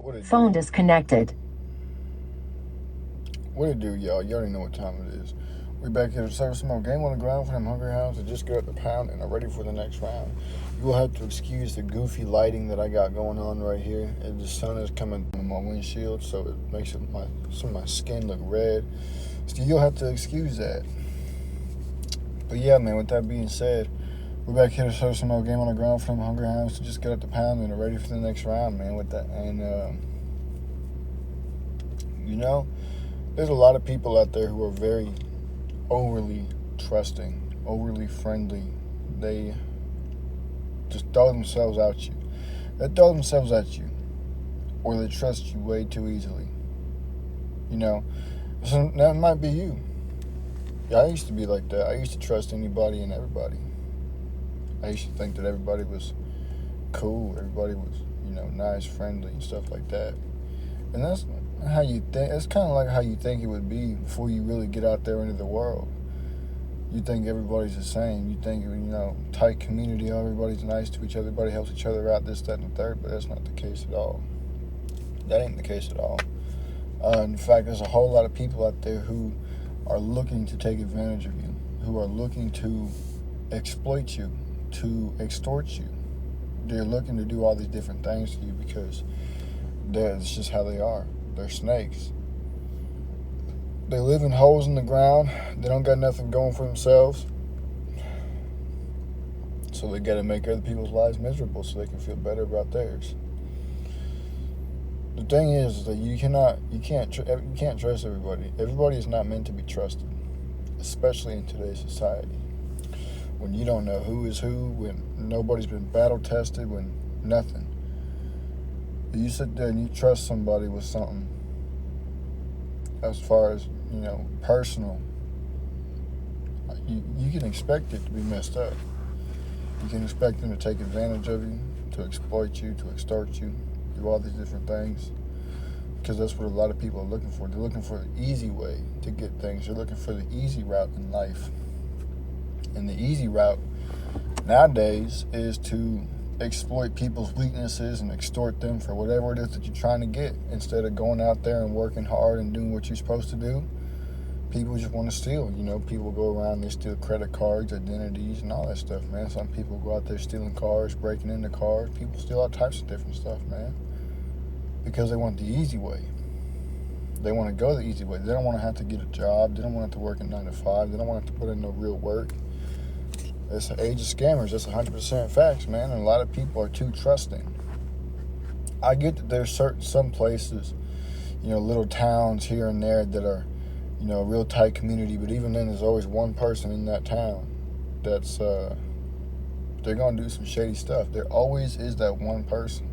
What it Phone do? disconnected. What it do, y'all? You already know what time it is. We back here to serve some more game on the ground for them hungry hounds that just got up the pound and are ready for the next round. You will have to excuse the goofy lighting that I got going on right here. And the sun is coming on my windshield, so it makes some of my skin look red. So you'll have to excuse that. But yeah, man, with that being said, we're back here to serve some more game on the ground for them hungry hounds that just got up the pound and are ready for the next round, man. With that, and you know, there's a lot of people out there who are very overly trusting, overly friendly. They just throw themselves at you. They throw themselves at you, or they trust you way too easily. You know, so that might be you. Yeah, I used to be like that. I used to trust anybody and everybody. I used to think that everybody was cool, everybody was, nice, friendly, and stuff like that. And that's how you think. It's kind of like how you think it would be before you really get out there into the world. You think everybody's the same. You think, tight community, everybody's nice to each other, everybody helps each other out, this, that, and the third, but that's not the case at all. That ain't the case at all. In fact, there's a whole lot of people out there who are looking to take advantage of you, who are looking to exploit you, to extort you. They're looking to do all these different things to you because that's just how they are. They're snakes. They live in holes in the ground. They don't got nothing going for themselves. So they got to make other people's lives miserable so they can feel better about theirs. The thing is that you can't trust everybody. Everybody is not meant to be trusted, especially in today's society. When you don't know who is who, when nobody's been battle tested, when nothing. You sit there and you trust somebody with something as far as, personal, you can expect it to be messed up. You can expect them to take advantage of you, to exploit you, to extort you, do all these different things. Because that's what a lot of people are looking for. They're looking for the easy way to get things. They're looking for the easy route in life. And the easy route nowadays is to exploit people's weaknesses and extort them for whatever it is that you're trying to get. Instead of going out there and working hard and doing what you're supposed to do, people just want to steal. People go around, they steal credit cards, identities, and all that stuff, man. Some people go out there stealing cars, breaking into cars. People steal all types of different stuff, man, because they want the easy way. They want to go the easy way. They don't want to have to get a job. They don't want to have to work at 9 to 5. They don't want to have to put in no real work. It's the age of scammers. That's 100% facts, man. And a lot of people are too trusting. I get that there's some places, little towns here and there that are, a real tight community. But even then, there's always one person in that town that's, they're going to do some shady stuff. There always is that one person.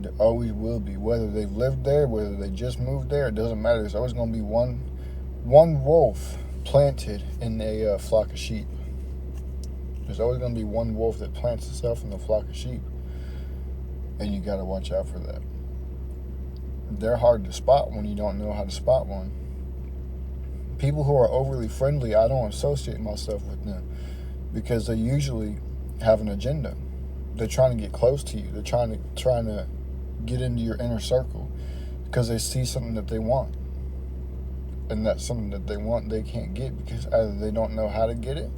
There always will be. Whether they've lived there, whether they just moved there, it doesn't matter. There's always going to be one wolf planted in a flock of sheep. There's always going to be one wolf that plants itself in the flock of sheep. And you got to watch out for that. They're hard to spot when you don't know how to spot one. People who are overly friendly, I don't associate myself with them because they usually have an agenda. They're trying to get close to you. They're trying to get into your inner circle because they see something that they want. And that's something that they want they can't get because either they don't know how to get it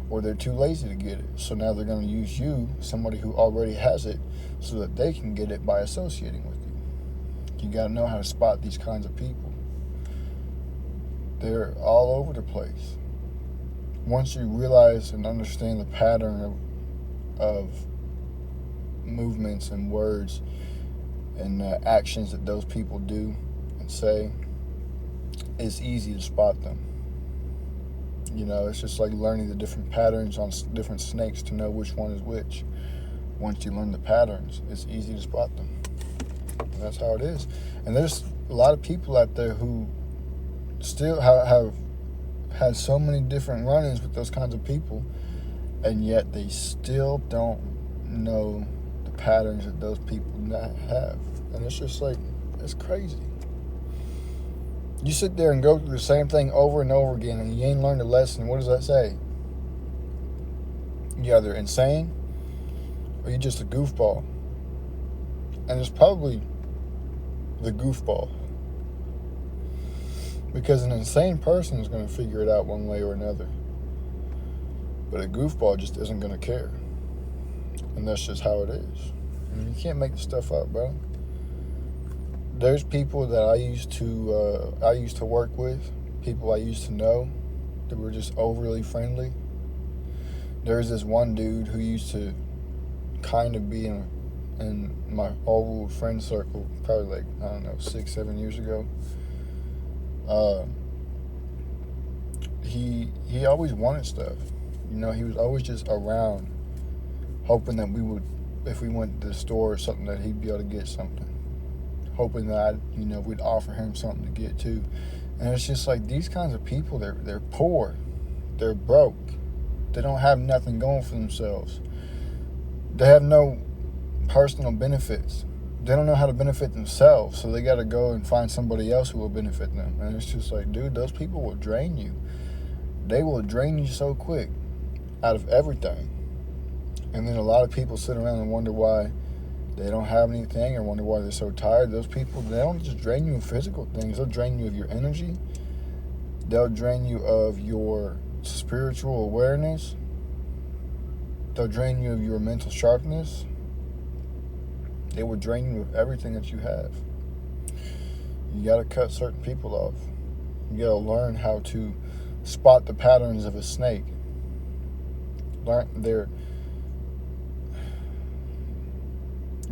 or they're too lazy to get it. So now they're going to use you, somebody who already has it, so that they can get it by associating with you. You got to know how to spot these kinds of people. They're all over the place. Once you realize and understand the pattern of movements and words and actions that those people do and say, it's easy to spot them. It's just like learning the different patterns on different snakes to know which one is which. Once you learn the patterns, it's easy to spot them. And that's how it is. And there's a lot of people out there who still have had so many different run-ins with those kinds of people, and yet they still don't know the patterns that those people have. And it's just like, it's crazy. You sit there and go through the same thing over and over again and you ain't learned a lesson. What does that say? You're either insane or you're just a goofball. And there's probably the goofball. Because an insane person is going to figure it out one way or another. But a goofball just isn't going to care. And that's just how it is. I mean, you can't make this stuff up, bro. There's people that I used to work with, people I used to know that were just overly friendly. There's this one dude who used to kind of be in my old friend circle, probably 6-7 years ago. He always wanted stuff. He was always just around, hoping that we would, if we went to the store or something, that he'd be able to get something. Hoping that we'd offer him something to get too. And it's just like these kinds of people, they're poor, they're broke, they don't have nothing going for themselves. They have no personal benefits. They don't know how to benefit themselves, so they got to go and find somebody else who will benefit them. And it's just like, dude, those people will drain you. They will drain you so quick out of everything. And then a lot of people sit around and wonder why they don't have anything or wonder why they're so tired. Those people, they don't just drain you of physical things. They'll drain you of your energy. They'll drain you of your spiritual awareness. They'll drain you of your mental sharpness. They will drain you of everything that you have. You got to cut certain people off. You got to learn how to spot the patterns of a snake. You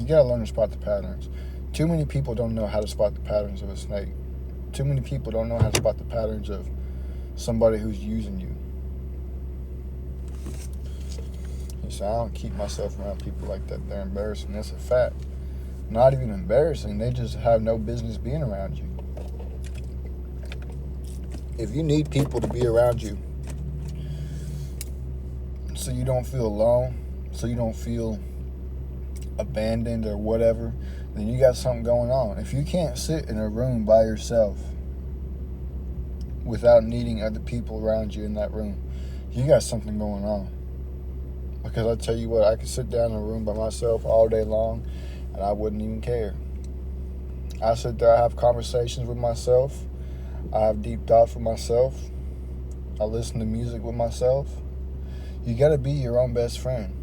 got to learn to spot the patterns. Too many people don't know how to spot the patterns of a snake. Too many people don't know how to spot the patterns of somebody who's using you. So I don't keep myself around people like that. They're embarrassing. That's a fact. Not even embarrassing. They just have no business being around you. If you need people to be around you so you don't feel alone, so you don't feel abandoned or whatever, then you got something going on. If you can't sit in a room by yourself without needing other people around you in that room, you got something going on. Because I tell you what, I could sit down in a room by myself all day long and I wouldn't even care. I sit there, I have conversations with myself. I have deep thoughts with myself. I listen to music with myself. You got to be your own best friend.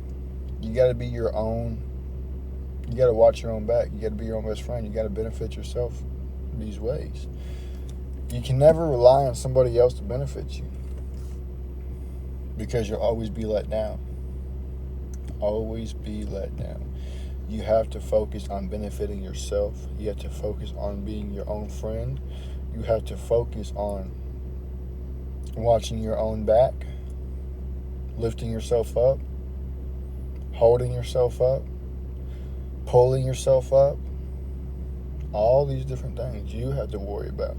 You got to be your own. You got to watch your own back. You got to be your own best friend. You got to benefit yourself these ways. You can never rely on somebody else to benefit you, because you'll always be let down. Always be let down. You have to focus on benefiting yourself. You have to focus on being your own friend. You have to focus on watching your own back, lifting yourself up, holding yourself up, pulling yourself up. All these different things you have to worry about.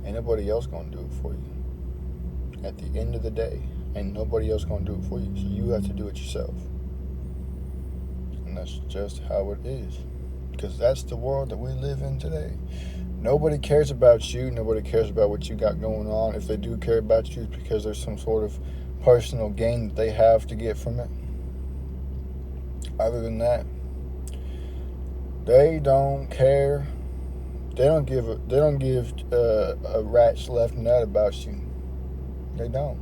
Ain't nobody else going to do it for you. At the end of the day, ain't nobody else going to do it for you. So you have to do it yourself. And that's just how it is. Because that's the world that we live in today. Nobody cares about you. Nobody cares about what you got going on. If they do care about you, it's because there's some sort of personal gain that they have to get from it. Other than that, they don't care. They don't give a rat's left nut about you. They don't.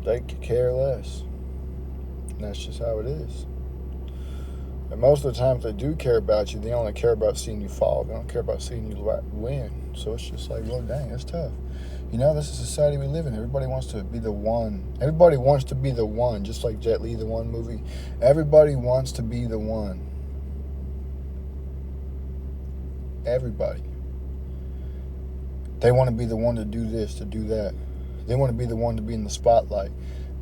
They could care less. And that's just how it is. And most of the time, if they do care about you, they only care about seeing you fall. They don't care about seeing you win. So it's just like, well, dang, that's tough. This is the society we live in. Everybody wants to be the one. Everybody wants to be the one, just like Jet Li, the One movie. Everybody wants to be the one. Everybody. They want to be the one to do this, to do that. They want to be the one to be in the spotlight.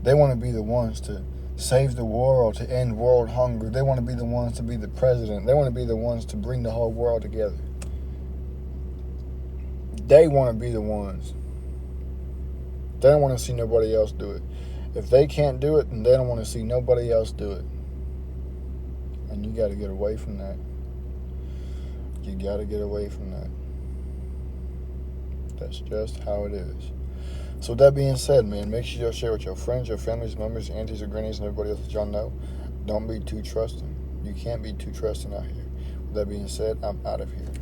They want to be the ones to save the world, to end world hunger. They want to be the ones to be the president. They want to be the ones to bring the whole world together. They want to be the ones. They don't want to see nobody else do it. If they can't do it, then they don't want to see nobody else do it. And you got to get away from that. You got to get away from that. That's just how it is. So with that being said, man, make sure you share with your friends, your families, members, aunties, or grannies, and everybody else that y'all know. Don't be too trusting. You can't be too trusting out here. That being said, I'm out of here.